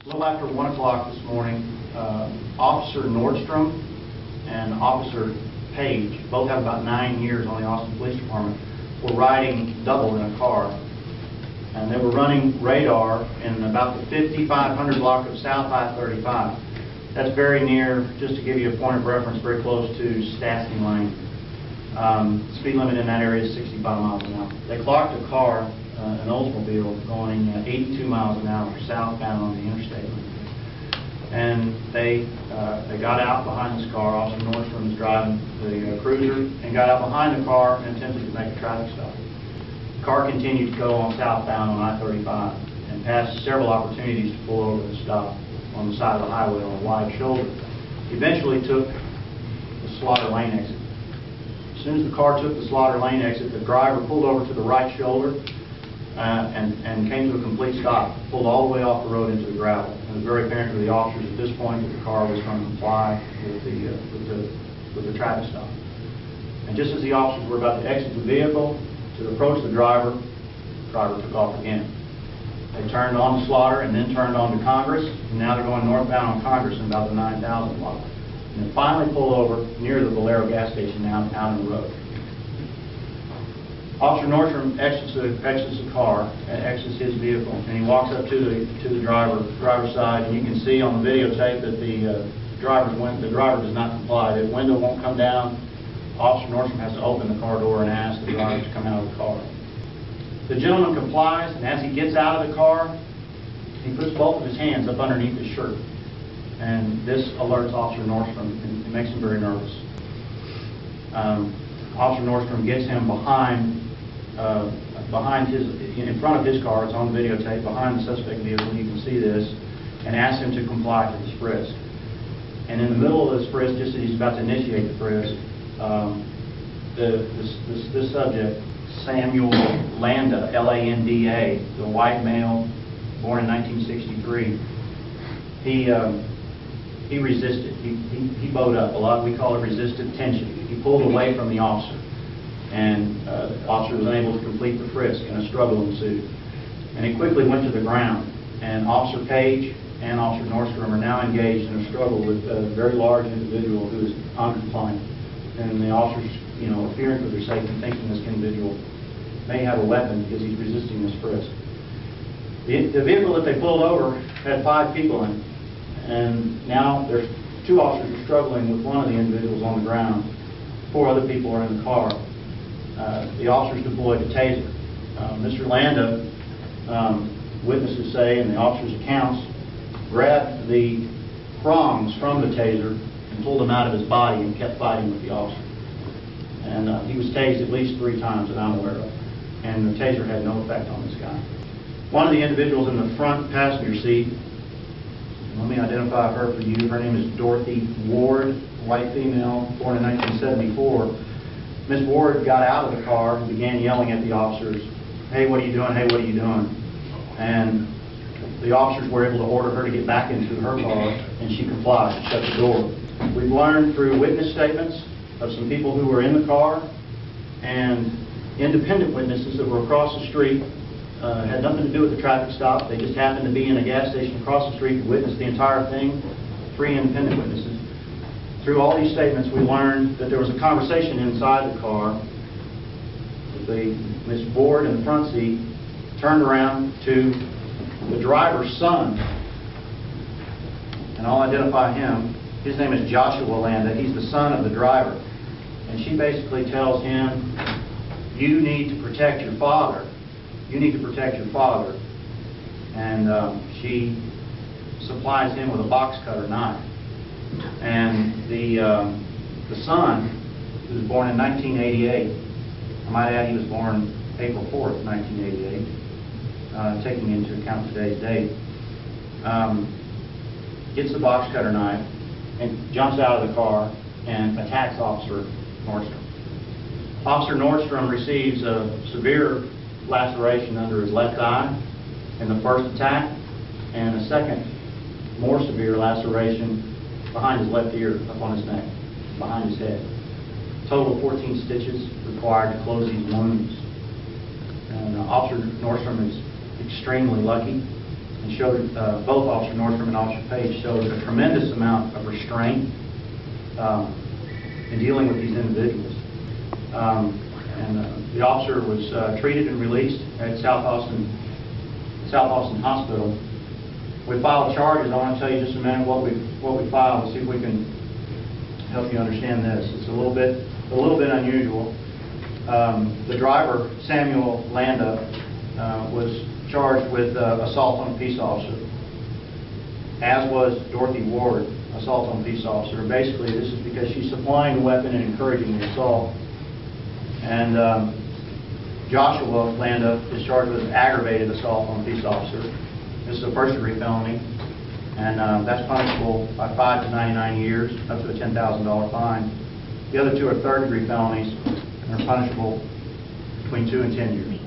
A little after 1 o'clock this morning, Officer Nordstrom and Officer Page, both have about 9 years on the Austin Police Department, were riding double in a car. And they were running radar in about the 5500 block of South I-35. That's very near, just to give you a point of reference, very close to Statsman Lane. Speed limit in that area is 65 miles an hour. They clocked a car, an Oldsmobile, going 82 miles an hour southbound on the interstate. And they got out behind this car. Officer Nordstrom was driving the cruiser and got out behind the car and attempted to make a traffic stop. The car continued to go on southbound on I-35 and passed several opportunities to pull over and stop on the side of the highway on a wide shoulder. Eventually took the Slaughter Lane exit. As soon as the car took the Slaughter Lane exit, the driver pulled over to the right shoulder and came to a complete stop, pulled all the way off the road into the gravel. It was very apparent to the officers at this point that the car was going to comply with the traffic stop. And just as the officers were about to exit the vehicle to approach the driver took off again. They turned on to Slaughter and then turned on to Congress, and now they're going northbound on Congress in about the 9000 block. And they finally pull over near the Valero gas station now out on the road. Officer Nordstrom exits the car, exits his vehicle, and he walks up to the driver's side, and you can see on the videotape that the driver does not comply. The window won't come down. Officer Nordstrom has to open the car door and ask the driver to come out of the car. The gentleman complies, and as he gets out of the car, he puts both of his hands up underneath his shirt. And this alerts Officer Nordstrom, and it makes him very nervous. Officer Nordstrom gets him in front of his car. It's on the videotape, behind the suspect vehicle. You can see this, and asks him to comply to this frisk. And in the middle of this frisk, just as he's about to initiate the frisk, this subject, Samuel Landa, L-A-N-D-A, the white male, born in 1963, he resisted. He bowed up. We call it resisted tension. He pulled away from the officer, and the officer was unable to complete the frisk, and a struggle ensued. And he quickly went to the ground, and Officer Page and Officer Nordstrom are now engaged in a struggle with a very large individual who is non-compliant. And the officers, fearing for their safety, thinking this individual may have a weapon because he's resisting this frisk. The vehicle that they pulled over had 5 people in it, and now there's 2 officers are struggling with one of the individuals on the ground. 4 other people are in the car. The officers deployed a taser. Mr. Landa, witnesses say, and the officers' accounts, grabbed the prongs from the taser and pulled them out of his body and kept fighting with the officer. And he was tased at least 3 times that I'm aware of, and the taser had no effect on this guy. One of the individuals in the front passenger seat, let me identify her for you. Her name is Dorothy Ward, white female, born in 1974. Ms. Ward got out of the car and began yelling at the officers, "Hey, what are you doing? Hey, what are you doing?" And the officers were able to order her to get back into her car, and she complied and shut the door. We've learned through witness statements of some people who were in the car and independent witnesses that were across the street, had nothing to do with the traffic stop. They just happened to be in a gas station across the street to witness the entire thing. 3 independent witnesses. Through all these statements, we learned that there was a conversation inside the car. Ms. Ward in the front seat turned around to the driver's son, and I'll identify him. His name is Joshua Landa. He's the son of the driver. And she basically tells him, "You need to protect your father. You need to protect your father." And she supplies him with a box cutter knife. And the son, who was born in 1988, I might add he was born April 4th, 1988, taking into account today's date, gets the box cutter knife and jumps out of the car and attacks Officer Nordstrom. Officer Nordstrom receives a severe laceration under his left eye in the first attack, and a second, more severe laceration behind his left ear, up on his neck, behind his head. Total 14 stitches required to close these wounds. And Officer Nordstrom is extremely lucky and showed, both Officer Nordstrom and Officer Page showed a tremendous amount of restraint in dealing with these individuals. The officer was treated and released at South Austin Hospital. We filed charges. I want to tell you just a minute what we filed to see if we can help you understand this. It's a little bit unusual. The driver, Samuel Landa, was charged with assault on a peace officer, as was Dorothy Ward, assault on a peace officer. Basically, this is because she's supplying the weapon and encouraging the assault. And Joshua Landa is charged with aggravated assault on a peace officer. This is a first-degree felony, and that's punishable by 5 to 99 years, up to a $10,000 fine. The other two are third-degree felonies and are punishable between 2 and 10 years.